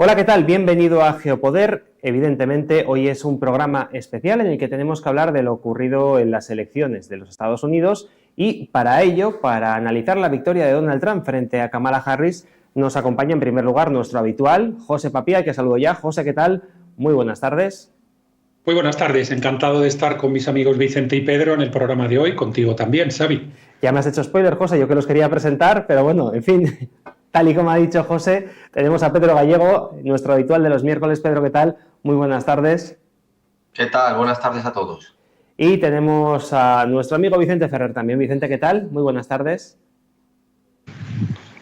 Hola, ¿qué tal? Bienvenido a Geopoder. Evidentemente, hoy es un programa especial en el que tenemos que hablar de lo ocurrido en las elecciones de los Estados Unidos y para ello, para analizar la victoria de Donald Trump frente a Kamala Harris, nos acompaña en primer lugar nuestro habitual, José Papía, que saludo ya. José, ¿qué tal? Muy buenas tardes. Muy buenas tardes, encantado de estar con mis amigos Vicente y Pedro en el programa de hoy, contigo también, Xavi. Ya me has hecho spoiler, José, yo que los quería presentar, pero bueno, en fin, tal y como ha dicho José, tenemos a Pedro Gallego, nuestro habitual de los miércoles. Pedro, ¿qué tal? Muy buenas tardes. ¿Qué tal? Buenas tardes a todos. Y tenemos a nuestro amigo Vicente Ferrer también. Vicente, ¿qué tal? Muy buenas tardes.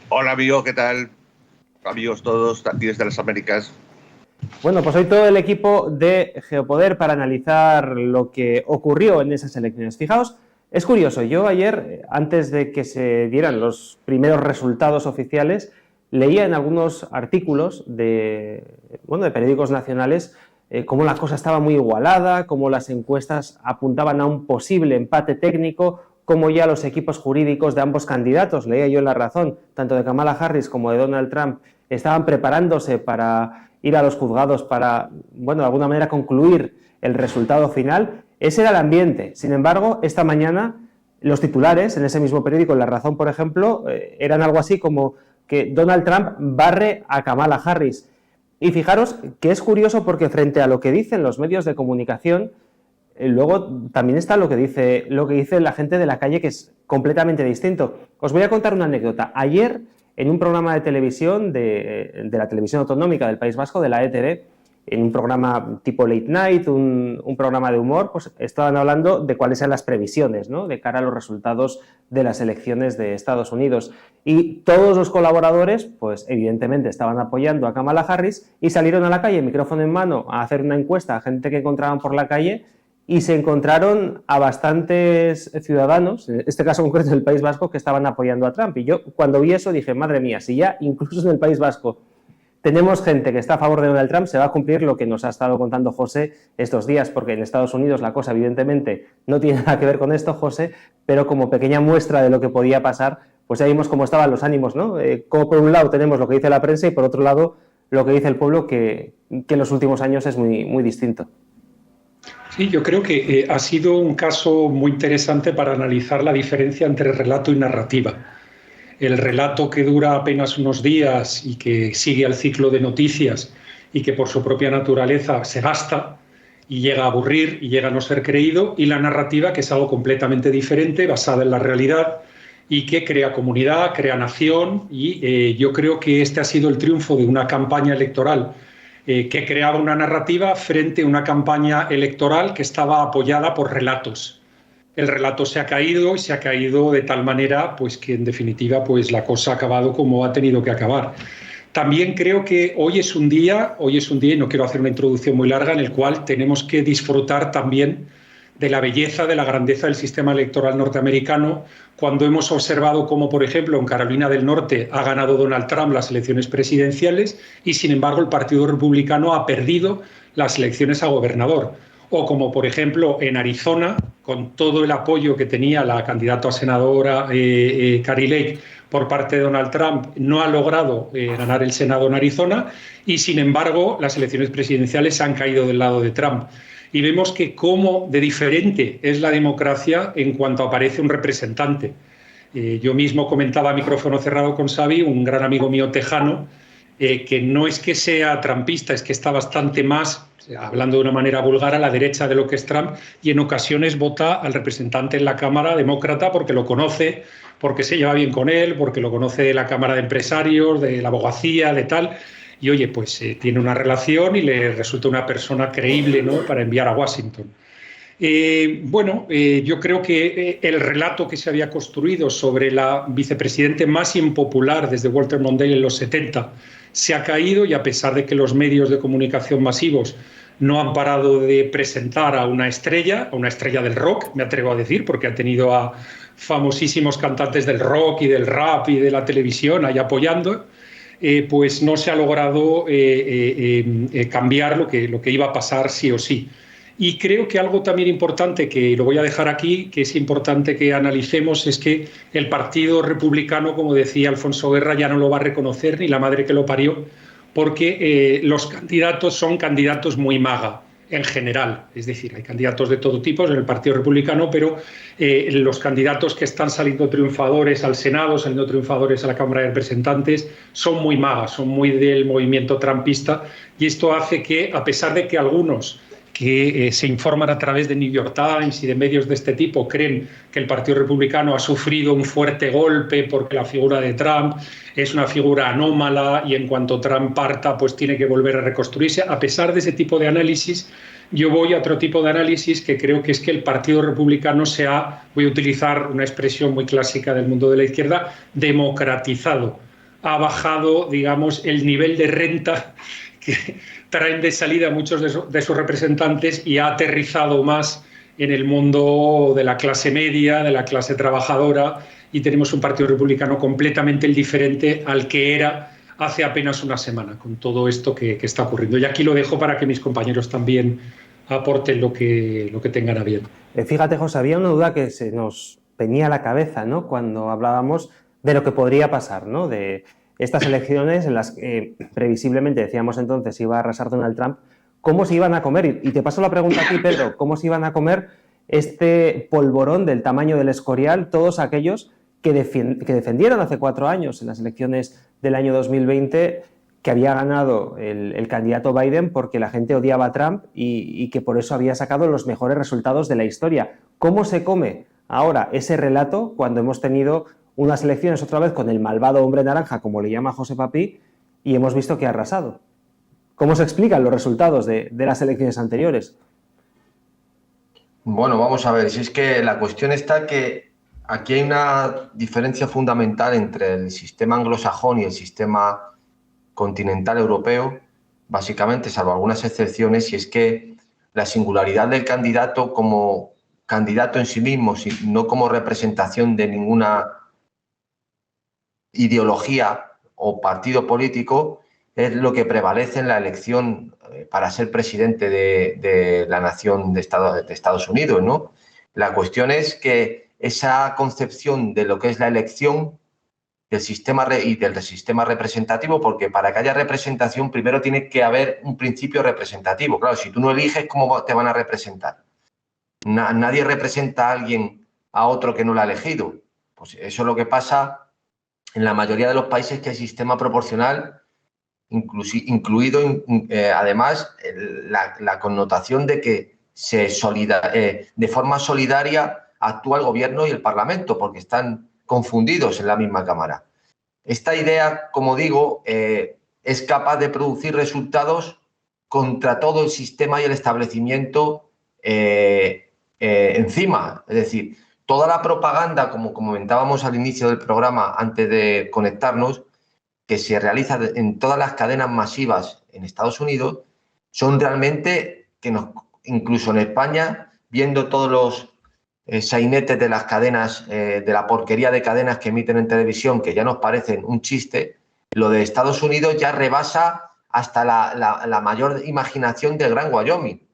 Hola, amigo, ¿qué tal? Amigos todos, aquí desde las Américas. Bueno, pues hoy todo el equipo de Geopoder para analizar lo que ocurrió en esas elecciones. Fijaos, es curioso, yo ayer, antes de que se dieran los primeros resultados oficiales, leía en algunos artículos de periódicos nacionales cómo la cosa estaba muy igualada, cómo las encuestas apuntaban a un posible empate técnico, cómo ya los equipos jurídicos de ambos candidatos, leía yo en La Razón, tanto de Kamala Harris como de Donald Trump, estaban preparándose para ir a los juzgados para, de alguna manera concluir el resultado final. Ese era el ambiente. Sin embargo, esta mañana los titulares en ese mismo periódico, en La Razón, por ejemplo, eran algo así como que Donald Trump barre a Kamala Harris. Y fijaros que es curioso porque frente a lo que dicen los medios de comunicación, luego también está lo que dice la gente de la calle, que es completamente distinto. Os voy a contar una anécdota. Ayer, en un programa de televisión de la televisión autonómica del País Vasco, de la ETV, en un programa tipo late night, un programa de humor, pues estaban hablando de cuáles eran las previsiones, ¿no?, de cara a los resultados de las elecciones de Estados Unidos. Y todos los colaboradores, pues evidentemente estaban apoyando a Kamala Harris y salieron a la calle, micrófono en mano, a hacer una encuesta a gente que encontraban por la calle, y se encontraron a bastantes ciudadanos, en este caso concreto del País Vasco, que estaban apoyando a Trump. Y yo, cuando vi eso, dije, madre mía, si ya incluso en el País Vasco tenemos gente que está a favor de Donald Trump, se va a cumplir lo que nos ha estado contando José estos días, porque en Estados Unidos la cosa evidentemente no tiene nada que ver con esto, José, pero como pequeña muestra de lo que podía pasar, pues ya vimos cómo estaban los ánimos, ¿no? Como por un lado tenemos lo que dice la prensa y por otro lado lo que dice el pueblo, que en los últimos años es muy, muy distinto. Sí, yo creo que ha sido un caso muy interesante para analizar la diferencia entre relato y narrativa. El relato que dura apenas unos días y que sigue al ciclo de noticias y que por su propia naturaleza se gasta y llega a aburrir y llega a no ser creído, y la narrativa, que es algo completamente diferente, basada en la realidad y que crea comunidad, crea nación, y yo creo que este ha sido el triunfo de una campaña electoral que creaba una narrativa frente a una campaña electoral que estaba apoyada por relatos. El relato se ha caído, y se ha caído de tal manera pues que en definitiva pues la cosa ha acabado como ha tenido que acabar. También creo que hoy es un día, y no quiero hacer una introducción muy larga, en el cual tenemos que disfrutar también de la belleza, de la grandeza del sistema electoral norteamericano, cuando hemos observado cómo, por ejemplo, en Carolina del Norte ha ganado Donald Trump las elecciones presidenciales y, sin embargo, el Partido Republicano ha perdido las elecciones a gobernador. O como, por ejemplo, en Arizona, con todo el apoyo que tenía la candidata a senadora Kari Lake por parte de Donald Trump, no ha logrado ganar el Senado en Arizona y, sin embargo, las elecciones presidenciales han caído del lado de Trump. Y vemos que cómo de diferente es la democracia en cuanto aparece un representante. Yo mismo comentaba a micrófono cerrado con Xavi, un gran amigo mío tejano, que no es que sea trumpista, es que está bastante más, hablando de una manera vulgar, a la derecha de lo que es Trump, y en ocasiones vota al representante en la Cámara demócrata porque lo conoce, porque se lleva bien con él, porque lo conoce de la Cámara de Empresarios, de la abogacía, de tal. Y oye, pues tiene una relación y le resulta una persona creíble, ¿no?, para enviar a Washington. Yo creo que el relato que se había construido sobre la vicepresidente más impopular desde Walter Mondale en los 70 se ha caído, y a pesar de que los medios de comunicación masivos no han parado de presentar a una estrella del rock, me atrevo a decir, porque ha tenido a famosísimos cantantes del rock y del rap y de la televisión ahí apoyando, pues no se ha logrado cambiar lo que iba a pasar sí o sí. Y creo que algo también importante, que lo voy a dejar aquí, que es importante que analicemos, es que el Partido Republicano, como decía Alfonso Guerra, ya no lo va a reconocer ni la madre que lo parió, porque los candidatos son candidatos muy maga en general, es decir, hay candidatos de todo tipo en el Partido Republicano, pero los candidatos que están saliendo triunfadores al Senado, saliendo triunfadores a la Cámara de Representantes, son muy magas, son muy del movimiento trumpista, y esto hace que, a pesar de que algunos que se informan a través de New York Times y de medios de este tipo creen que el Partido Republicano ha sufrido un fuerte golpe porque la figura de Trump es una figura anómala y en cuanto Trump parta pues tiene que volver a reconstruirse. A pesar de ese tipo de análisis, yo voy a otro tipo de análisis que creo que es que el Partido Republicano se ha, voy a utilizar una expresión muy clásica del mundo de la izquierda, democratizado. Ha bajado, digamos, el nivel de renta que traen de salida muchos de sus representantes y ha aterrizado más en el mundo de la clase media, de la clase trabajadora, y tenemos un Partido Republicano completamente diferente al que era hace apenas una semana, con todo esto que está ocurriendo. Y aquí lo dejo para que mis compañeros también aporten lo que tengan a bien. Fíjate, José, había una duda que se nos venía a la cabeza, ¿no?, cuando hablábamos de lo que podría pasar, ¿no?, de estas elecciones en las que previsiblemente, decíamos entonces, iba a arrasar Donald Trump. ¿Cómo se iban a comer? Y te paso la pregunta a ti, Pedro, ¿cómo se iban a comer este polvorón del tamaño del Escorial todos aquellos que defendieron hace 4 años en las elecciones del año 2020 que había ganado el candidato Biden porque la gente odiaba a Trump y que por eso había sacado los mejores resultados de la historia? ¿Cómo se come ahora ese relato cuando hemos tenido unas elecciones otra vez con el malvado hombre naranja, como le llama José Papí, y hemos visto que ha arrasado? ¿Cómo se explican los resultados de las elecciones anteriores? Bueno, vamos a ver, si es que la cuestión está que aquí hay una diferencia fundamental entre el sistema anglosajón y el sistema continental europeo, básicamente, salvo algunas excepciones, y es que la singularidad del candidato como candidato en sí mismo, no como representación de ninguna ideología o partido político, es lo que prevalece en la elección para ser presidente de la nación de Estados Unidos, ¿no? La cuestión es que esa concepción de lo que es la elección del sistema y del sistema representativo, porque para que haya representación primero tiene que haber un principio representativo. Claro, si tú no eliges, ¿cómo te van a representar? Nadie representa a otro que no lo ha elegido. Pues eso es lo que pasa en la mayoría de los países, que hay sistema proporcional, incluido además la connotación de que de forma solidaria actúa el gobierno y el Parlamento, porque están confundidos en la misma Cámara. Esta idea, como digo, es capaz de producir resultados contra todo el sistema y el establecimiento encima. Es decir, toda la propaganda, como comentábamos al inicio del programa antes de conectarnos, que se realiza en todas las cadenas masivas en Estados Unidos, son realmente incluso en España, viendo todos los sainetes de las cadenas, de la porquería de cadenas que emiten en televisión, que ya nos parecen un chiste, lo de Estados Unidos ya rebasa hasta la mayor imaginación del Gran Wyoming.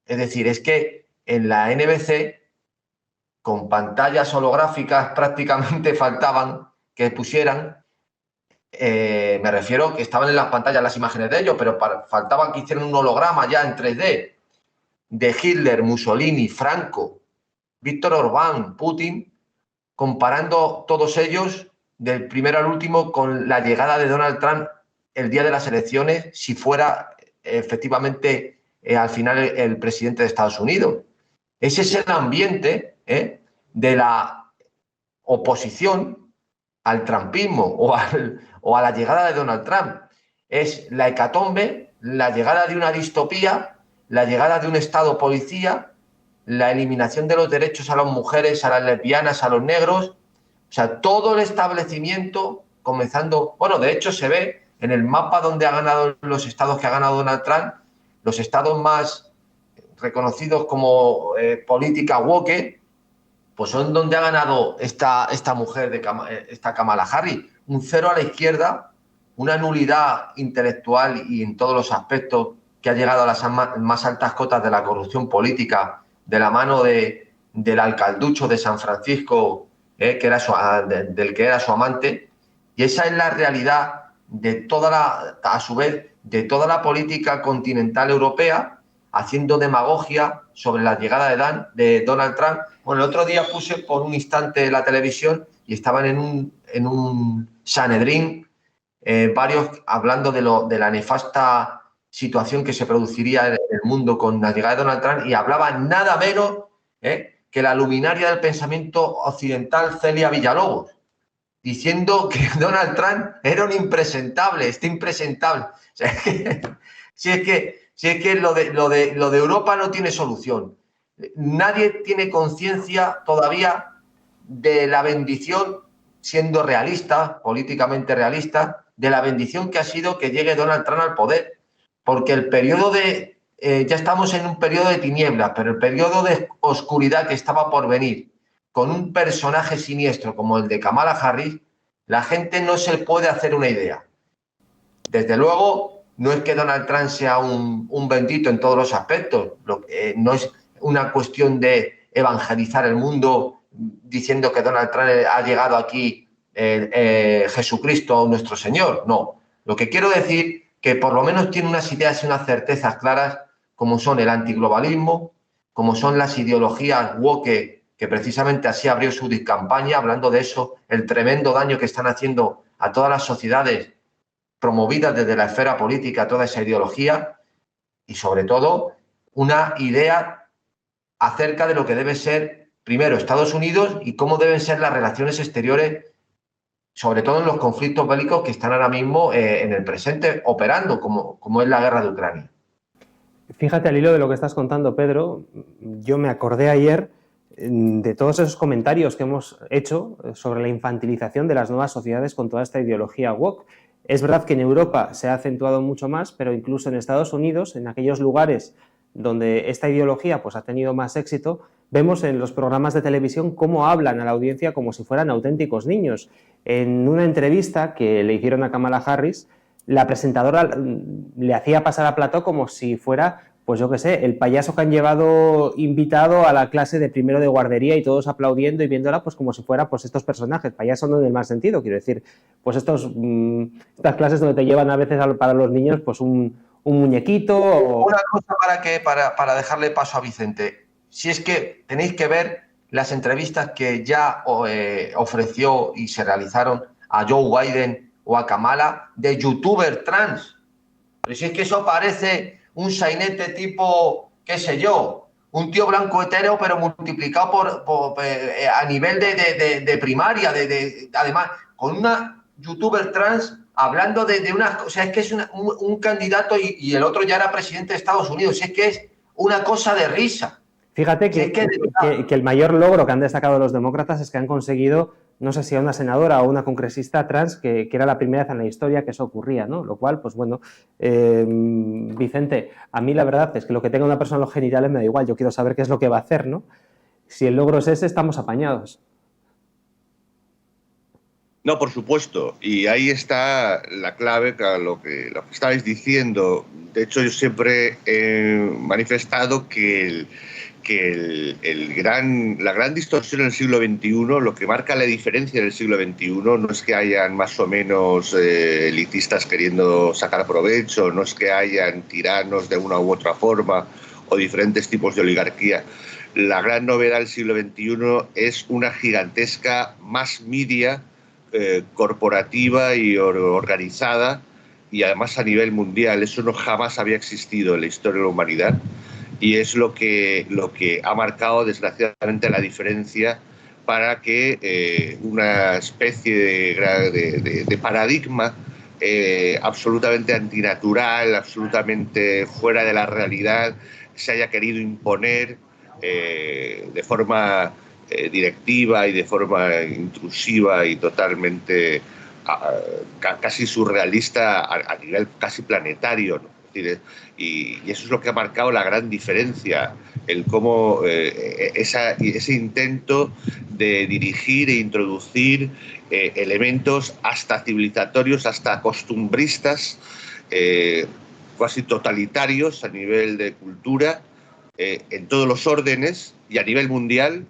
Es decir, es que en la NBC, con pantallas holográficas prácticamente faltaban que pusieran, me refiero que estaban en las pantallas las imágenes de ellos, pero faltaban que hicieran un holograma ya en 3D de Hitler, Mussolini, Franco, Víctor Orbán, Putin, comparando todos ellos del primero al último con la llegada de Donald Trump el día de las elecciones, si fuera efectivamente al final el presidente de Estados Unidos. Ese es el ambiente de la oposición al trumpismo o a la llegada de Donald Trump. Es la hecatombe, la llegada de una distopía, la llegada de un Estado policía, la eliminación de los derechos a las mujeres, a las lesbianas, a los negros. O sea, todo el establecimiento comenzando... Bueno, de hecho se ve en el mapa donde ha ganado los estados que ha ganado Donald Trump, los estados más reconocidos como política woke, pues son donde ha ganado esta mujer, esta Kamala Harris. Un cero a la izquierda, una nulidad intelectual y en todos los aspectos, que ha llegado a las más altas cotas de la corrupción política, de la mano del alcalducho de San Francisco, del que era su amante. Y esa es la realidad a su vez, de toda la política continental europea, haciendo demagogia sobre la llegada de Donald Trump. Bueno, el otro día puse por un instante la televisión y estaban en un Sanedrín varios hablando de la nefasta situación que se produciría en el mundo con la llegada de Donald Trump, y hablaban nada menos que la luminaria del pensamiento occidental, Celia Villalobos, diciendo que Donald Trump era un impresentable, está impresentable. O sea, si es que lo de Europa no tiene solución. Nadie tiene conciencia todavía de la bendición, siendo realista, políticamente realista, de la bendición que ha sido que llegue Donald Trump al poder. Porque el periodo ya estamos en un periodo de tinieblas, pero el periodo de oscuridad que estaba por venir, con un personaje siniestro como el de Kamala Harris, la gente no se puede hacer una idea. Desde luego, no es que Donald Trump sea un bendito en todos los aspectos. No es una cuestión de evangelizar el mundo diciendo que Donald Trump ha llegado aquí Jesucristo nuestro Señor. No. Lo que quiero decir que por lo menos tiene unas ideas y unas certezas claras, como son el antiglobalismo, como son las ideologías woke, que precisamente así abrió su campaña, hablando de eso, el tremendo daño que están haciendo a todas las sociedades promovidas desde la esfera política, toda esa ideología, y sobre todo una idea acerca de lo que debe ser, primero, Estados Unidos y cómo deben ser las relaciones exteriores, sobre todo en los conflictos bélicos que están ahora mismo en el presente operando, como es la guerra de Ucrania. Fíjate, al hilo de lo que estás contando, Pedro, yo me acordé ayer de todos esos comentarios que hemos hecho sobre la infantilización de las nuevas sociedades con toda esta ideología woke. Es verdad que en Europa se ha acentuado mucho más, pero incluso en Estados Unidos, en aquellos lugares donde esta ideología pues, ha tenido más éxito, vemos en los programas de televisión cómo hablan a la audiencia como si fueran auténticos niños. En una entrevista que le hicieron a Kamala Harris, la presentadora le hacía pasar a plató como si fuera, pues yo qué sé, el payaso que han llevado invitado a la clase de primero de guardería y todos aplaudiendo y viéndola pues como si fuera pues estos personajes, payaso no en el mal sentido, quiero decir, pues estas clases donde te llevan a veces para los niños pues un muñequito o... Una cosa para dejarle paso a Vicente. Si es que tenéis que ver las entrevistas que ya ofreció y se realizaron a Joe Biden o a Kamala de youtuber trans. Pero si es que eso parece un sainete tipo, qué sé yo, un tío blanco hetero, pero multiplicado a nivel de primaria, además, con una youtuber trans hablando de unas cosas. O sea, es que es un candidato y el otro ya era presidente de Estados Unidos. Es que es una cosa de risa. Fíjate que el mayor logro que han destacado los demócratas es que han conseguido, no sé si a una senadora o una congresista trans, que era la primera vez en la historia que eso ocurría, ¿no? Lo cual, pues bueno, Vicente, a mí la verdad es que lo que tenga una persona en los genitales me da igual, yo quiero saber qué es lo que va a hacer, ¿no? Si el logro es ese, estamos apañados. No, por supuesto, y ahí está la clave, lo que estabais diciendo. De hecho, yo siempre he manifestado que la gran distorsión en el siglo XXI, lo que marca la diferencia en el siglo XXI, no es que hayan más o menos elitistas queriendo sacar provecho, no es que hayan tiranos de una u otra forma o diferentes tipos de oligarquía. La gran novedad del siglo XXI es una gigantesca mass media corporativa y organizada, y además a nivel mundial. Eso no jamás había existido en la historia de la humanidad, y es lo que ha marcado desgraciadamente la diferencia para que una especie de paradigma absolutamente antinatural, absolutamente fuera de la realidad, se haya querido imponer de forma directiva y de forma intrusiva y totalmente casi surrealista a nivel casi planetario, ¿no? Y eso es lo que ha marcado la gran diferencia, el cómo ese intento de dirigir e introducir elementos hasta civilizatorios, hasta costumbristas, casi totalitarios a nivel de cultura, en todos los órdenes y a nivel mundial,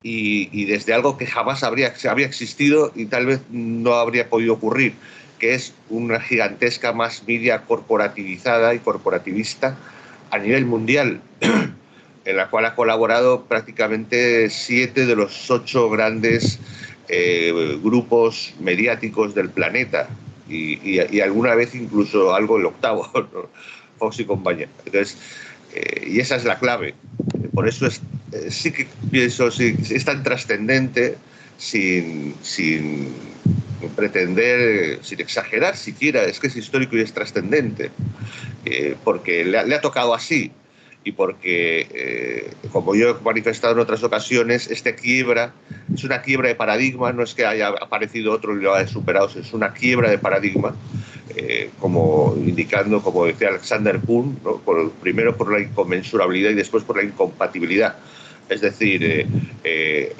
y desde algo que jamás había existido y tal vez no habría podido ocurrir, que es una gigantesca mass media corporativizada y corporativista a nivel mundial, en la cual ha colaborado prácticamente 7 de los 8 grandes grupos mediáticos del planeta, y alguna vez incluso algo el octavo, ¿no? Fox y compañía. Entonces, y esa es la clave. Por eso sí que pienso, sí, es tan trascendente, sin pretender, sin exagerar siquiera, es que es histórico y es trascendente, porque le ha tocado así, y porque, como yo he manifestado en otras ocasiones, esta quiebra es una quiebra de paradigma, no es que haya aparecido otro y lo haya superado, es una quiebra de paradigma, como indicando, como decía Alexander Kuhn, ¿no? Primero por la inconmensurabilidad y después por la incompatibilidad. Es decir,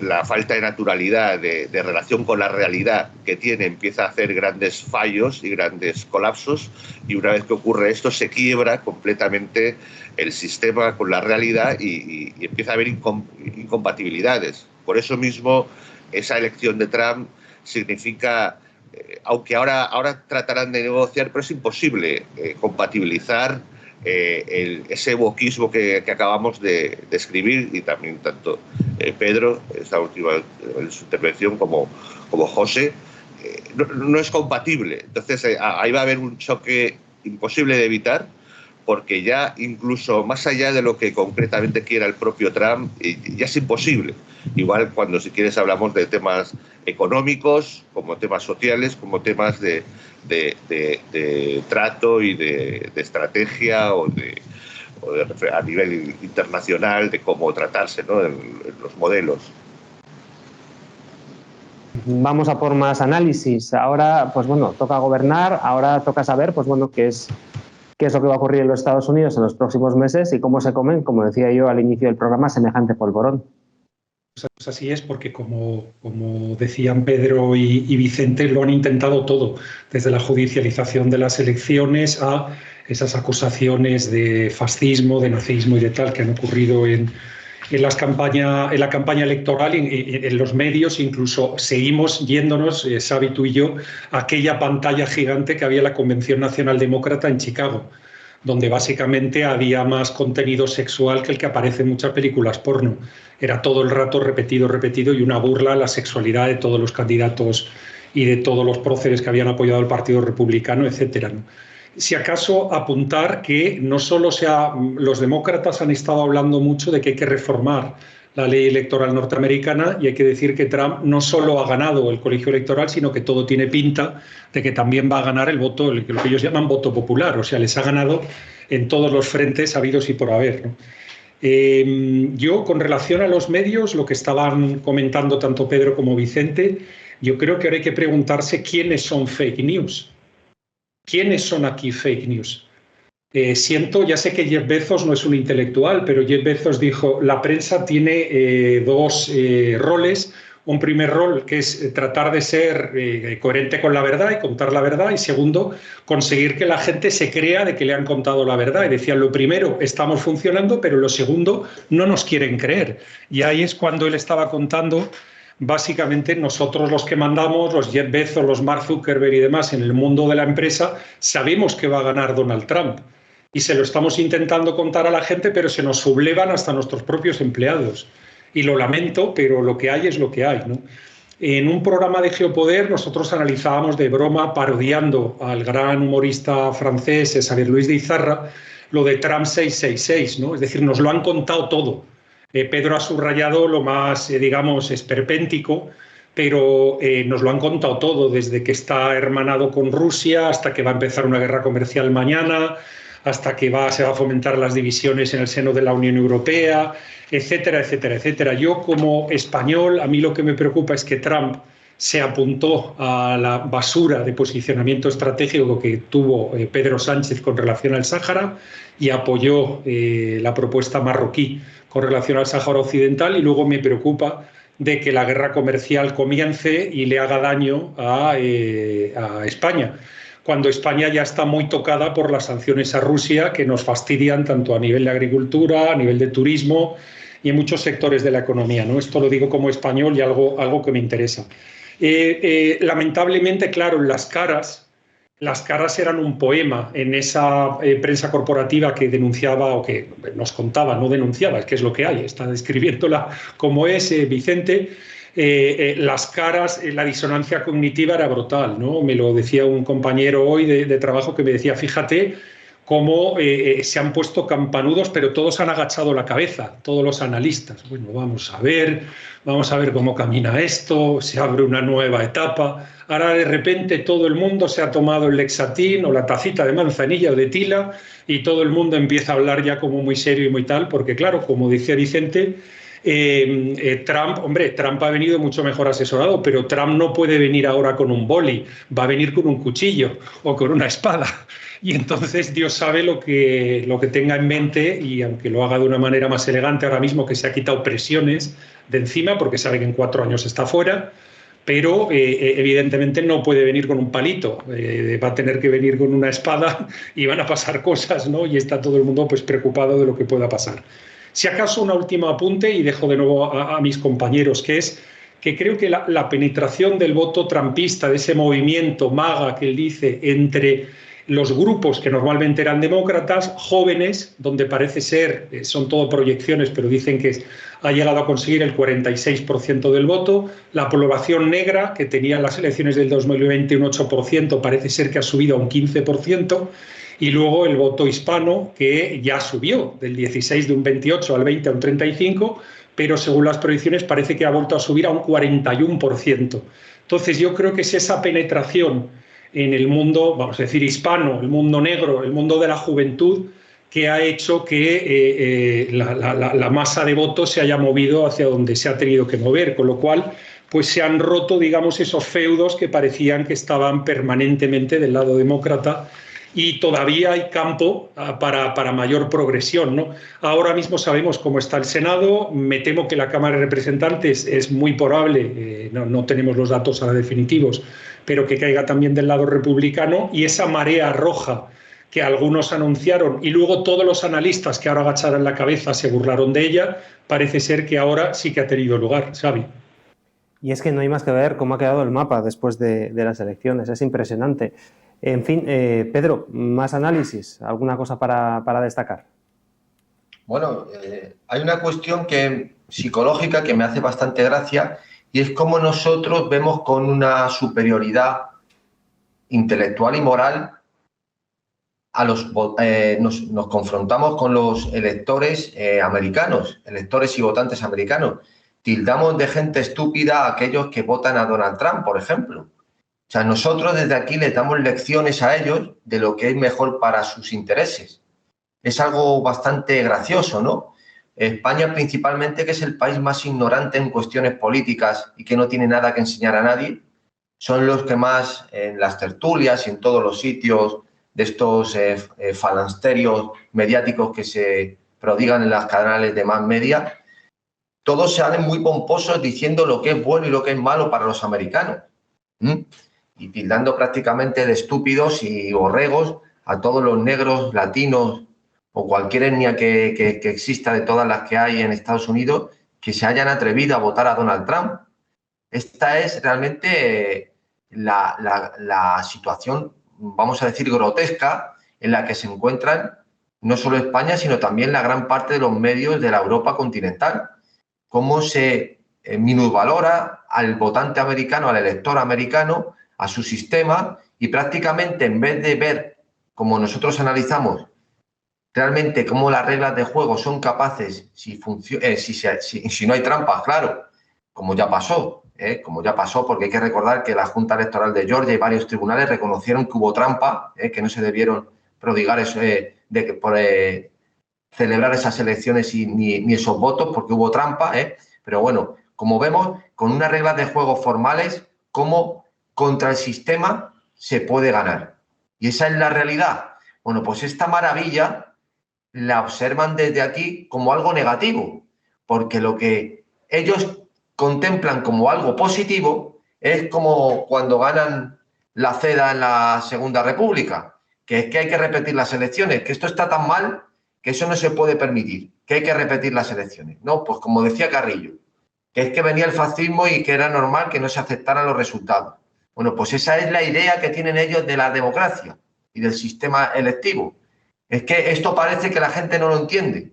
la falta de naturalidad, de relación con la realidad que tiene, empieza a hacer grandes fallos y grandes colapsos, y una vez que ocurre esto se quiebra completamente el sistema con la realidad y empieza a haber incompatibilidades. Por eso mismo esa elección de Trump significa, aunque ahora tratarán de negociar, pero es imposible compatibilizar ese wokismo que acabamos de describir, y también tanto Pedro, esta última en su intervención, como José, no es compatible. Entonces ahí va a haber un choque imposible de evitar, porque ya incluso más allá de lo que concretamente quiera el propio Trump, ya es imposible. Igual cuando, si quieres, hablamos de temas económicos, como temas sociales, como temas de trato y de estrategia a nivel internacional, de cómo tratarse, ¿no? en los modelos. Vamos a por más análisis. Ahora, pues bueno, toca gobernar, ahora toca saber, pues bueno, qué es lo que va a ocurrir en los Estados Unidos en los próximos meses y cómo se comen, como decía yo al inicio del programa, semejante polvorón. Pues así es, porque como decían Pedro y Vicente, lo han intentado todo, desde la judicialización de las elecciones a esas acusaciones de fascismo, de nazismo y de tal que han ocurrido en la campaña electoral, en los medios. Incluso seguimos yéndonos, Xavi, tú y yo, a aquella pantalla gigante que había en la Convención Nacional Demócrata en Chicago, donde básicamente había más contenido sexual que el que aparece en muchas películas porno. Era todo el rato repetido, y una burla a la sexualidad de todos los candidatos y de todos los próceres que habían apoyado al Partido Republicano, etcétera, ¿no? Si acaso apuntar que no solo los demócratas han estado hablando mucho de que hay que reformar la ley electoral norteamericana, y hay que decir que Trump no solo ha ganado el colegio electoral, sino que todo tiene pinta de que también va a ganar el voto, lo que ellos llaman voto popular, o sea, les ha ganado en todos los frentes habidos y por haber, ¿no? Yo, con relación a los medios, lo que estaban comentando tanto Pedro como Vicente, yo creo que ahora hay que preguntarse quiénes son fake news. ¿Quiénes son aquí fake news? Ya sé que Jeff Bezos no es un intelectual, pero Jeff Bezos dijo: la prensa tiene dos roles. Un primer rol, que es tratar de ser coherente con la verdad y contar la verdad, y segundo, conseguir que la gente se crea de que le han contado la verdad. Y decían, lo primero, estamos funcionando, pero lo segundo, no nos quieren creer. Y ahí es cuando él estaba contando, básicamente, nosotros los que mandamos, los Jeff Bezos, los Mark Zuckerberg y demás, en el mundo de la empresa, sabemos que va a ganar Donald Trump. Y se lo estamos intentando contar a la gente, pero se nos sublevan hasta nuestros propios empleados. Y lo lamento, pero lo que hay es lo que hay, ¿no? En un programa de Geopoder nosotros analizábamos de broma, parodiando al gran humorista francés Xavier Luis de Izarra, lo de Trump 666, ¿no? Es decir, nos lo han contado todo. Pedro ha subrayado lo más, digamos, esperpéntico, pero nos lo han contado todo, desde que está hermanado con Rusia hasta que va a empezar una guerra comercial mañana, hasta que se va a fomentar las divisiones en el seno de la Unión Europea, etcétera, etcétera, etcétera. Yo, como español, a mí lo que me preocupa es que Trump se apuntó a la basura de posicionamiento estratégico que tuvo Pedro Sánchez con relación al Sáhara y apoyó la propuesta marroquí con relación al Sáhara Occidental, y luego me preocupa de que la guerra comercial comience y le haga daño a España, cuando España ya está muy tocada por las sanciones a Rusia, que nos fastidian tanto a nivel de agricultura, a nivel de turismo y en muchos sectores de la economía, ¿no? Esto lo digo como español y algo que me interesa. Lamentablemente, claro, en las caras las caras eran un poema en esa prensa corporativa que denunciaba o que nos contaba, no denunciaba, es que es lo que hay, está describiéndola como es Vicente. Las caras, la disonancia cognitiva era brutal, ¿no? Me lo decía un compañero hoy de trabajo que me decía, fíjate cómo se han puesto campanudos, pero todos han agachado la cabeza, todos los analistas. Bueno, vamos a ver cómo camina esto, se abre una nueva etapa. Ahora de repente todo el mundo se ha tomado el Lexatin o la tacita de manzanilla o de tila y todo el mundo empieza a hablar ya como muy serio y muy tal, porque claro, como decía Vicente, Trump ha venido mucho mejor asesorado, pero Trump no puede venir ahora con un boli, va a venir con un cuchillo o con una espada. Y entonces Dios sabe lo que tenga en mente, y aunque lo haga de una manera más elegante ahora mismo, que se ha quitado presiones de encima porque sabe que en 4 años está fuera, pero evidentemente no puede venir con un palito, va a tener que venir con una espada y van a pasar cosas, ¿no? Y está todo el mundo pues preocupado de lo que pueda pasar. Si acaso un último apunte, y dejo de nuevo a mis compañeros, que es que creo que la penetración del voto trumpista, de ese movimiento MAGA que él dice, entre los grupos que normalmente eran demócratas, jóvenes, donde parece ser, son todo proyecciones, pero dicen que ha llegado a conseguir el 46% del voto, la población negra, que tenía en las elecciones del 2020 un 8%, parece ser que ha subido a un 15%, y luego el voto hispano, que ya subió del 16 de un 28 al 20 a un 35%, pero según las proyecciones parece que ha vuelto a subir a un 41%. Entonces yo creo que es esa penetración en el mundo, vamos a decir, hispano, el mundo negro, el mundo de la juventud, que ha hecho que la masa de votos se haya movido hacia donde se ha tenido que mover, con lo cual pues se han roto, digamos, esos feudos que parecían que estaban permanentemente del lado demócrata, y todavía hay campo para mayor progresión, ¿no? Ahora mismo sabemos cómo está el Senado, me temo que la Cámara de Representantes es muy probable, no tenemos los datos ahora definitivos, pero que caiga también del lado republicano, y esa marea roja que algunos anunciaron y luego todos los analistas que ahora agacharon la cabeza se burlaron de ella, parece ser que ahora sí que ha tenido lugar, Xavi. Y es que no hay más que ver cómo ha quedado el mapa después de las elecciones, es impresionante. En fin, Pedro, más análisis, ¿alguna cosa para destacar? Bueno, hay una cuestión psicológica que me hace bastante gracia, y es cómo nosotros vemos con una superioridad intelectual y moral nos confrontamos con los electores americanos, electores y votantes americanos. Tildamos de gente estúpida a aquellos que votan a Donald Trump, por ejemplo. O sea, nosotros desde aquí les damos lecciones a ellos de lo que es mejor para sus intereses. Es algo bastante gracioso, ¿no? España principalmente, que es el país más ignorante en cuestiones políticas y que no tiene nada que enseñar a nadie, son los que más en las tertulias y en todos los sitios de estos falansterios mediáticos que se prodigan en las canales de más media, todos salen muy pomposos diciendo lo que es bueno y lo que es malo para los americanos. Y tildando prácticamente de estúpidos y borregos a todos los negros, latinos o cualquier etnia que exista de todas las que hay en Estados Unidos que se hayan atrevido a votar a Donald Trump. Esta es realmente la situación, vamos a decir, grotesca en la que se encuentran no solo España, sino también la gran parte de los medios de la Europa continental. Cómo se minusvalora al votante americano, al elector americano, a su sistema, y prácticamente en vez de ver, como nosotros analizamos, realmente cómo las reglas de juego son capaces, si no hay trampas, claro, como ya pasó, porque hay que recordar que la Junta Electoral de Georgia y varios tribunales reconocieron que hubo trampa, que no se debieron prodigar eso, celebrar esas elecciones ni esos votos porque hubo trampa, pero bueno, como vemos, con unas reglas de juego formales, cómo contra el sistema se puede ganar. Y esa es la realidad. Bueno, pues esta maravilla la observan desde aquí como algo negativo, porque lo que ellos contemplan como algo positivo es como cuando ganan la CEDA en la Segunda República, que es que hay que repetir las elecciones, que esto está tan mal que eso no se puede permitir, que hay que repetir las elecciones. No, pues como decía Carrillo, que es que venía el fascismo y que era normal que no se aceptaran los resultados. Bueno, pues esa es la idea que tienen ellos de la democracia y del sistema electivo. Es que esto parece que la gente no lo entiende.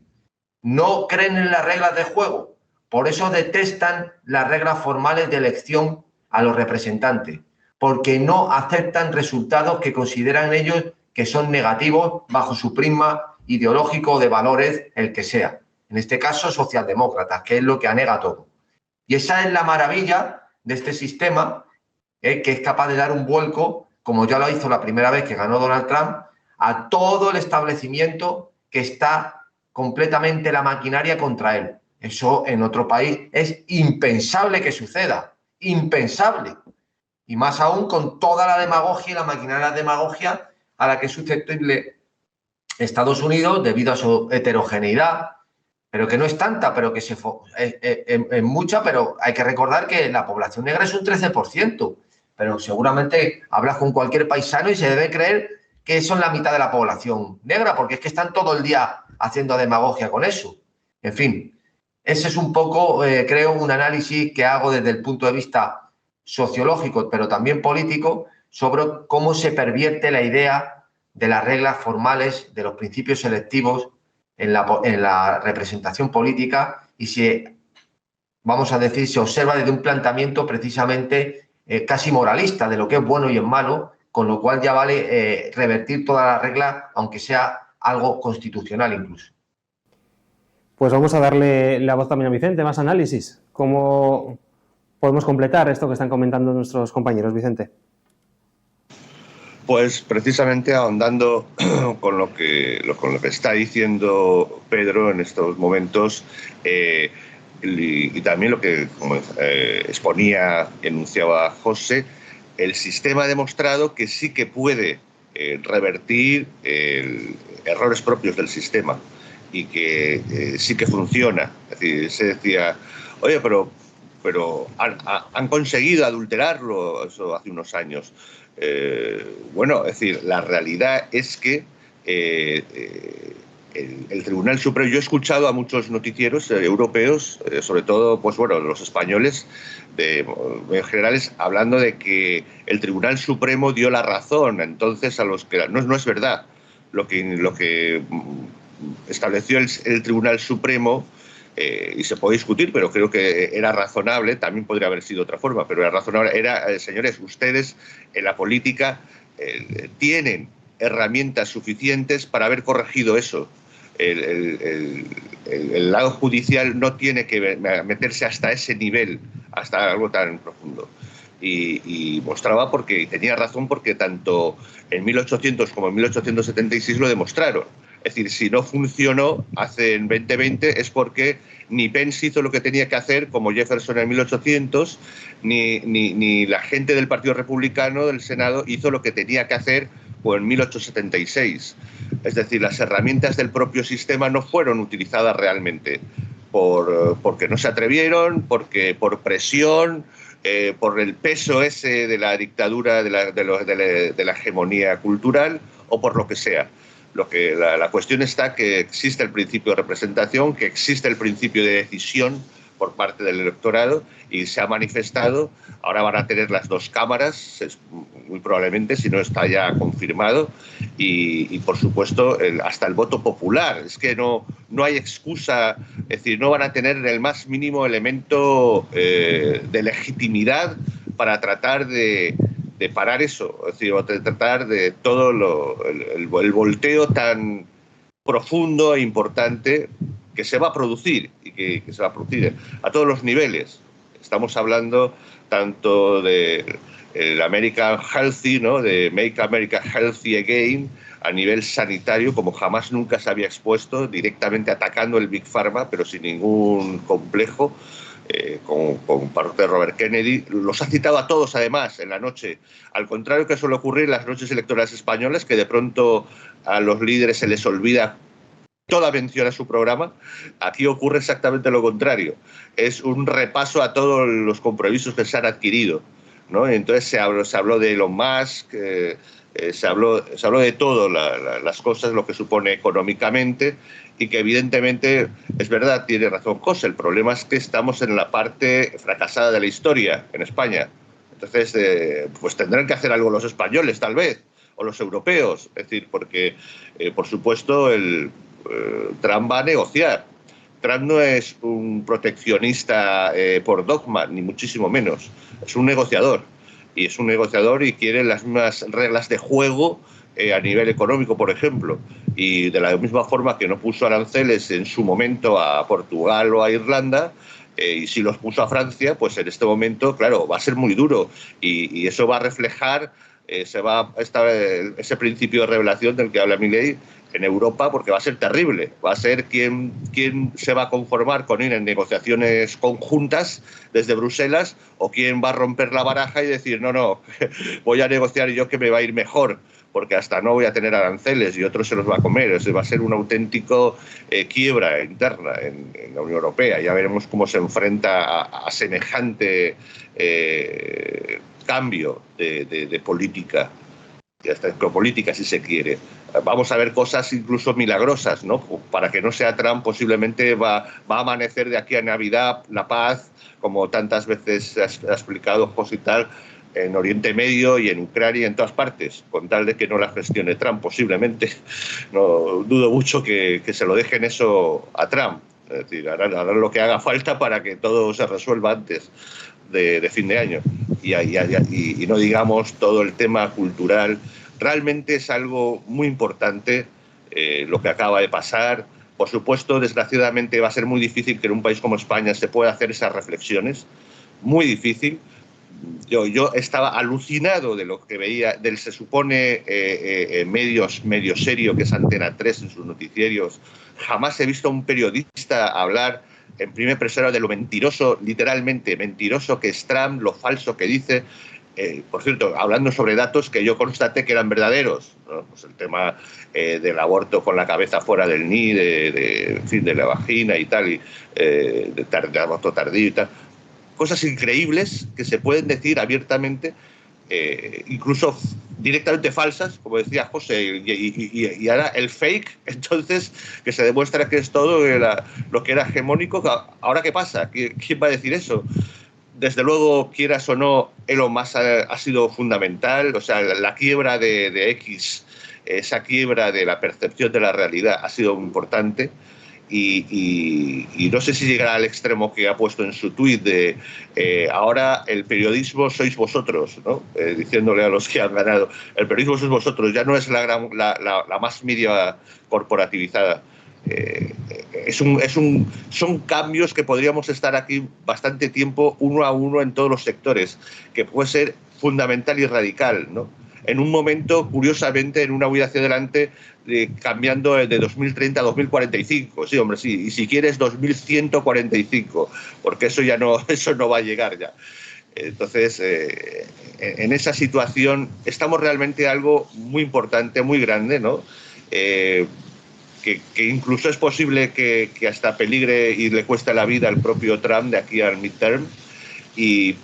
No creen en las reglas de juego. Por eso detestan las reglas formales de elección a los representantes, porque no aceptan resultados que consideran ellos que son negativos bajo su prisma ideológico o de valores, el que sea. En este caso, socialdemócratas, que es lo que anega todo. Y esa es la maravilla de este sistema, que es capaz de dar un vuelco, como ya lo hizo la primera vez que ganó Donald Trump, a todo el establecimiento que está completamente la maquinaria contra él. Eso en otro país es impensable que suceda, impensable. Y más aún con toda la demagogia y la maquinaria de demagogia a la que es susceptible Estados Unidos debido a su heterogeneidad, pero que no es tanta, pero que es mucha, pero hay que recordar que la población negra es un 13%, pero seguramente hablas con cualquier paisano y se debe creer que son la mitad de la población negra, porque es que están todo el día haciendo demagogia con eso. En fin, ese es un poco, creo, un análisis que hago desde el punto de vista sociológico, pero también político, sobre cómo se pervierte la idea de las reglas formales, de los principios selectivos en la representación política y vamos a decir, se observa desde un planteamiento precisamente casi moralista de lo que es bueno y es malo, con lo cual ya vale revertir toda la regla, aunque sea algo constitucional incluso. Pues vamos a darle la voz también a Vicente, más análisis. ¿Cómo podemos completar esto que están comentando nuestros compañeros, Vicente? Pues precisamente ahondando con lo que está diciendo Pedro en estos momentos, y también lo que exponía, enunciaba José, el sistema ha demostrado que sí que puede revertir errores propios del sistema y que sí que funciona. Es decir, se decía, oye, pero han conseguido adulterarlo, eso hace unos años. Bueno, es decir, la realidad es que el Tribunal Supremo, yo he escuchado a muchos noticieros europeos, sobre todo, pues bueno, los españoles, en generales, hablando de que el Tribunal Supremo dio la razón, entonces a los que no es verdad lo que estableció el Tribunal Supremo. Y se puede discutir, pero creo que era razonable, también podría haber sido de otra forma, pero era razonable. Señores, ustedes en la política tienen herramientas suficientes para haber corregido eso. El lado judicial no tiene que meterse hasta ese nivel, hasta algo tan profundo. Y mostraba porque tenía razón, porque tanto en 1800 como en 1876 lo demostraron. Es decir, si no funcionó en 2020 es porque ni Pence hizo lo que tenía que hacer, como Jefferson en 1800, ni la gente del Partido Republicano del Senado hizo lo que tenía que hacer en 1876. Es decir, las herramientas del propio sistema no fueron utilizadas realmente porque no se atrevieron, por presión, por el peso ese de la dictadura, de la hegemonía cultural o por lo que sea. La cuestión está que existe el principio de representación, que existe el principio de decisión por parte del electorado y se ha manifestado. Ahora van a tener las dos cámaras, muy probablemente, si no está ya confirmado, y por supuesto hasta el voto popular. Es que no hay excusa, es decir, no van a tener el más mínimo elemento de legitimidad para tratar de parar eso, es decir, de tratar de todo el volteo tan profundo e importante que se va a producir y que se va a producir a todos los niveles. Estamos hablando tanto de el American Healthy, ¿no?, de Make America Healthy Again, a nivel sanitario, como jamás nunca se había expuesto, directamente atacando el Big Pharma, pero sin ningún complejo. Con parte de Robert Kennedy, los ha citado a todos además en la noche, al contrario que suele ocurrir en las noches electorales españolas, que de pronto a los líderes se les olvida toda mención a su programa. Aquí ocurre exactamente lo contrario, es un repaso a todos los compromisos que se han adquirido, ¿no? Entonces se habló de Elon Musk, se habló de todo, las cosas, lo que supone económicamente, y que evidentemente es verdad, tiene razón José, el problema es que estamos en la parte fracasada de la historia en España. Entonces, pues tendrán que hacer algo los españoles, tal vez, o los europeos. Es decir, porque, por supuesto, Trump va a negociar. Trump no es un proteccionista por dogma, ni muchísimo menos. Es un negociador. Y es un negociador y quiere las mismas reglas de juego a nivel económico, por ejemplo. Y de la misma forma que no puso aranceles en su momento a Portugal o a Irlanda, y si los puso a Francia, pues en este momento, claro, va a ser muy duro. Y eso va a reflejar ese principio de revelación del que habla Milei en Europa, porque va a ser terrible. Va a ser quién se va a conformar con ir en negociaciones conjuntas desde Bruselas, o quién va a romper la baraja y decir, no, voy a negociar yo que me va a ir mejor, porque hasta no voy a tener aranceles y otro se los va a comer. Eso va a ser un auténtico quiebra interna en la Unión Europea. Ya veremos cómo se enfrenta a semejante cambio de política, y hasta geopolítica, si se quiere. Vamos a ver cosas incluso milagrosas, ¿no? Para que no sea Trump, posiblemente va a amanecer de aquí a Navidad la paz, como tantas veces ha explicado José y tal, en Oriente Medio y en Ucrania y en todas partes, con tal de que no la gestione Trump, posiblemente. No dudo mucho que se lo dejen eso a Trump. Es decir, harán lo que haga falta para que todo se resuelva antes de fin de año. Y no digamos todo el tema cultural. Realmente es algo muy importante lo que acaba de pasar. Por supuesto, desgraciadamente va a ser muy difícil que en un país como España se pueda hacer esas reflexiones. Muy difícil. Yo estaba alucinado de lo que veía, del se supone medio serio que es Antena 3 en sus noticiarios. Jamás he visto a un periodista hablar en primera persona de lo mentiroso, literalmente mentiroso que es Trump, lo falso que dice. Por cierto, hablando sobre datos que yo constaté que eran verdaderos, ¿no? Pues el tema del aborto con la cabeza fuera del ni, en fin, de la vagina y tal, y de aborto tardío y tal. Cosas increíbles que se pueden decir abiertamente, incluso directamente falsas, como decía José, y ahora el fake, entonces, que se demuestra que es todo lo que era hegemónico. ¿Ahora qué pasa? ¿Quién va a decir eso? Desde luego, quieras o no, Elon Musk ha sido fundamental. O sea, la quiebra de X, esa quiebra de la percepción de la realidad ha sido muy importante. Y no sé si llegará al extremo que ha puesto en su tuit de ahora el periodismo sois vosotros, ¿no? Diciéndole a los que han ganado, el periodismo sois vosotros, ya no es la más media corporativizada. Son cambios que podríamos estar aquí bastante tiempo uno a uno en todos los sectores, que puede ser fundamental y radical, ¿no? En un momento, curiosamente, en una huida hacia adelante, cambiando de 2030 a 2045. Sí, hombre, sí. Y si quieres, 2145, porque eso no va a llegar ya. Entonces, en esa situación estamos realmente algo muy importante, muy grande, ¿no? Que incluso es posible que hasta peligre y le cueste la vida al propio Trump de aquí al midterm. Y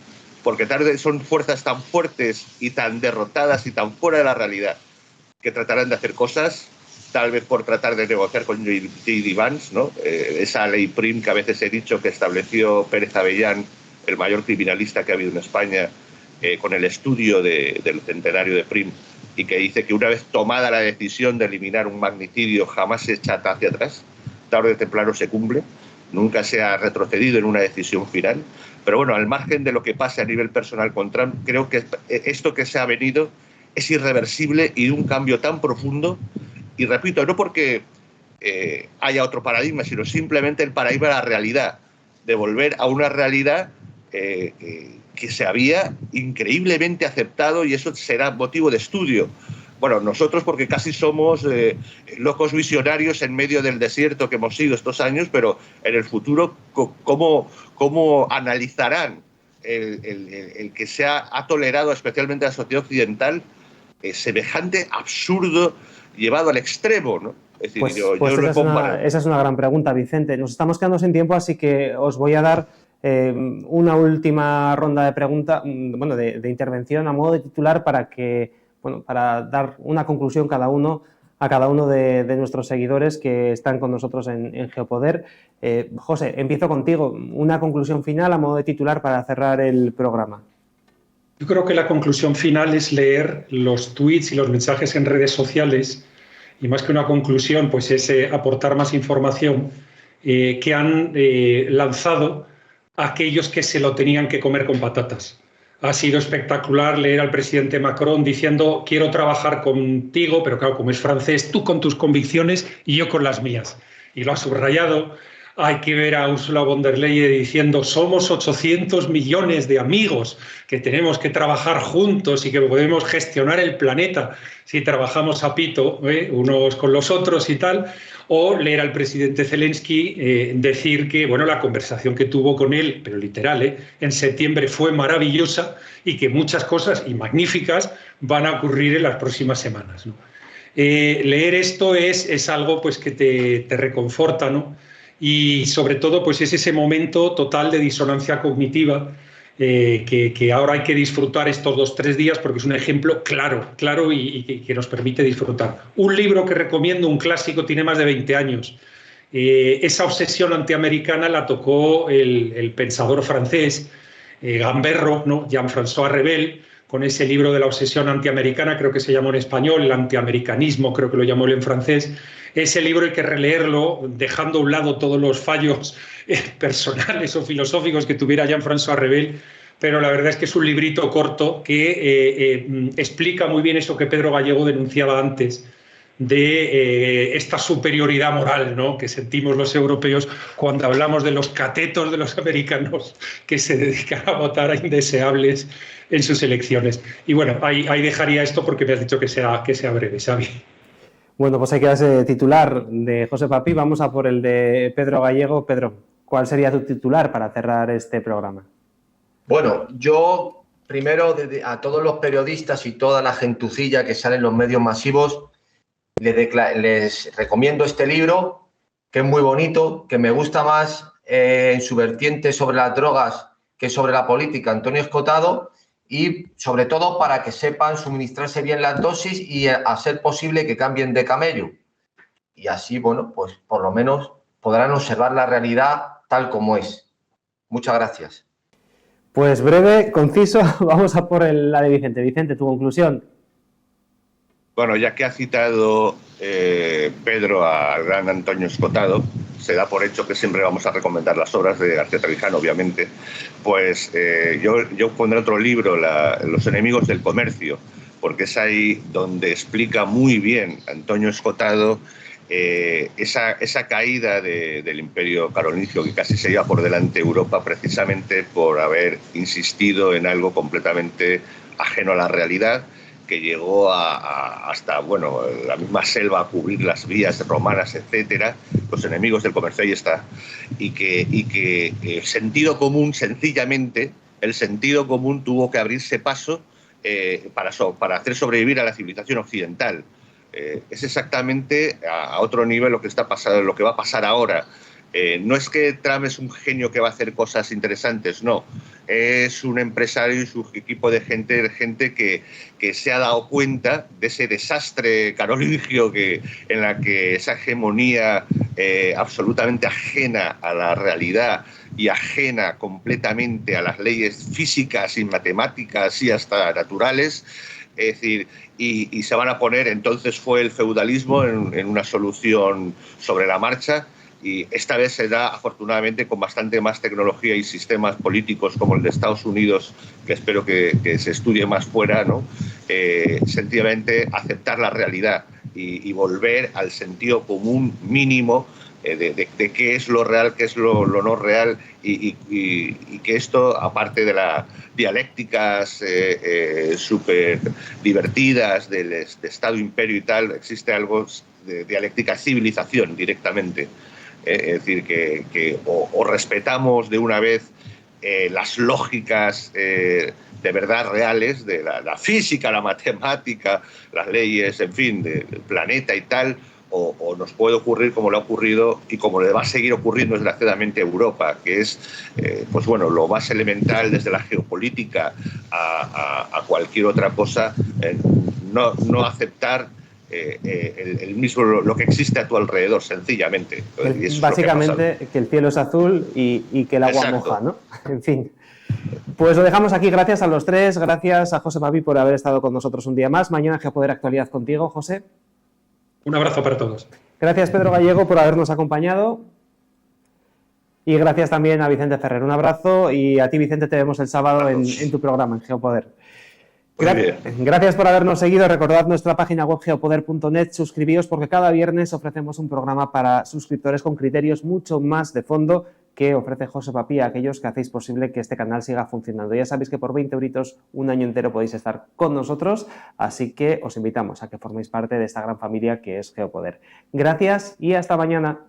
porque tarde son fuerzas tan fuertes y tan derrotadas y tan fuera de la realidad que tratarán de hacer cosas, tal vez por tratar de negociar con J.D. Vance, ¿no? Esa ley PRIM que a veces he dicho que estableció Pérez Avellán, el mayor criminalista que ha habido en España, con el estudio del centenario de PRIM, y que dice que una vez tomada la decisión de eliminar un magnicidio jamás se echa hacia atrás, tarde o temprano se cumple, nunca se ha retrocedido en una decisión final. Pero bueno, al margen de lo que pase a nivel personal con Trump, creo que esto que se ha venido es irreversible y de un cambio tan profundo. Y repito, no porque haya otro paradigma, sino simplemente el paradigma de la realidad, de volver a una realidad que se había increíblemente aceptado, y eso será motivo de estudio. Bueno, nosotros porque casi somos locos visionarios en medio del desierto que hemos sido estos años, pero en el futuro, ¿cómo analizarán el que se ha tolerado, especialmente a la sociedad occidental, semejante absurdo llevado al extremo, ¿no? Es decir, esa es una gran pregunta, Vicente. Nos estamos quedando sin tiempo, así que os voy a dar una última ronda de preguntas, bueno, de intervención a modo de titular para dar una conclusión a cada uno de nuestros seguidores que están con nosotros en Geopoder. José, empiezo contigo. Una conclusión final a modo de titular para cerrar el programa. Yo creo que la conclusión final es leer los tweets y los mensajes en redes sociales, y más que una conclusión, pues es aportar más información que han lanzado aquellos que se lo tenían que comer con patatas. Ha sido espectacular leer al presidente Macron diciendo quiero trabajar contigo, pero claro, como es francés, tú con tus convicciones y yo con las mías. Y lo ha subrayado. Hay que ver a Ursula von der Leyen diciendo somos 800 millones de amigos que tenemos que trabajar juntos y que podemos gestionar el planeta si trabajamos a pito, unos con los otros y tal. O leer al presidente Zelensky decir que bueno, la conversación que tuvo con él, pero literal, en septiembre fue maravillosa y que muchas cosas y magníficas van a ocurrir en las próximas semanas, ¿no? Leer esto es algo pues, que te reconforta, ¿no? Y sobre todo pues, es ese momento total de disonancia cognitiva que ahora hay que disfrutar estos 2-3 días porque es un ejemplo claro y que nos permite disfrutar. Un libro que recomiendo, un clásico, tiene más de 20 años. Esa obsesión antiamericana la tocó el pensador francés Gamberro, ¿no? Jean-François Revel, con ese libro de la obsesión antiamericana, creo que se llamó en español, el antiamericanismo, creo que lo llamó él en francés. Ese libro hay que releerlo, dejando a un lado todos los fallos personales o filosóficos que tuviera Jean-François Revel, pero la verdad es que es un librito corto que explica muy bien eso que Pedro Gallego denunciaba antes, de esta superioridad moral, ¿no?, que sentimos los europeos cuando hablamos de los catetos de los americanos que se dedican a votar a indeseables en sus elecciones. Y bueno, ahí dejaría esto porque me has dicho que sea breve, Xavi. Bueno, pues hay que darse titular de José Papi. Vamos a por el de Pedro Gallego. Pedro, ¿cuál sería tu titular para cerrar este programa? Bueno, yo primero a todos los periodistas y toda la gentucilla que sale en los medios masivos les recomiendo este libro, que es muy bonito, que me gusta más en su vertiente sobre las drogas que sobre la política, Antonio Escotado, y sobre todo para que sepan suministrarse bien las dosis y a ser posible que cambien de camello. Y así, bueno, pues por lo menos podrán observar la realidad tal como es. Muchas gracias. Pues breve, conciso, vamos a por la de Vicente. Vicente, tu conclusión. Bueno, ya que ha citado Pedro al gran Antonio Escotado, se da por hecho que siempre vamos a recomendar las obras de García Trevijano, obviamente, pues yo pondré otro libro, Los enemigos del comercio, porque es ahí donde explica muy bien Antonio Escotado esa caída del imperio carolingio que casi se lleva por delante Europa precisamente por haber insistido en algo completamente ajeno a la realidad, que llegó hasta bueno, la misma selva a cubrir las vías romanas, etcétera. Los enemigos del comercio, ahí está. Y que el sentido común, sencillamente, el sentido común tuvo que abrirse paso para hacer sobrevivir a la civilización occidental. Es exactamente a otro nivel lo que está pasando, lo que va a pasar ahora. No es que Trump es un genio que va a hacer cosas interesantes, no. Es un empresario y su equipo de gente que se ha dado cuenta de ese desastre carolingio en la que esa hegemonía absolutamente ajena a la realidad y ajena completamente a las leyes físicas y matemáticas y hasta naturales, es decir, y se van a poner, entonces fue el feudalismo en una solución sobre la marcha. Y esta vez se da, afortunadamente, con bastante más tecnología y sistemas políticos como el de Estados Unidos, que espero que se estudie más fuera, ¿no? Sencillamente aceptar la realidad y volver al sentido común mínimo de qué es lo real, qué es lo no real y que esto, aparte de las dialécticas súper divertidas de Estado, imperio y tal, existe algo de dialéctica civilización directamente. Es decir, que o respetamos de una vez las lógicas de verdad reales, de la física, la matemática, las leyes, en fin, del planeta y tal, o nos puede ocurrir como le ha ocurrido y como le va a seguir ocurriendo desgraciadamente a Europa, que es pues bueno, lo más elemental desde la geopolítica a cualquier otra cosa, no aceptar el mismo lo que existe a tu alrededor, sencillamente. Básicamente que el cielo es azul y que el agua moja, ¿no? En fin. Pues lo dejamos aquí. Gracias a los tres. Gracias a José Papi por haber estado con nosotros un día más. Mañana Geopoder Actualidad contigo, José. Un abrazo para todos. Gracias, Pedro Gallego, por habernos acompañado. Y gracias también a Vicente Ferrer. Un abrazo, y a ti, Vicente, te vemos el sábado en tu programa, en Geopoder. Gracias por habernos seguido. Recordad nuestra página web geopoder.net. Suscribíos, porque cada viernes ofrecemos un programa para suscriptores con criterios mucho más de fondo que ofrece José Papi a aquellos que hacéis posible que este canal siga funcionando. Ya sabéis que por 20 euritos un año entero podéis estar con nosotros, así que os invitamos a que forméis parte de esta gran familia que es Geopoder. Gracias y hasta mañana.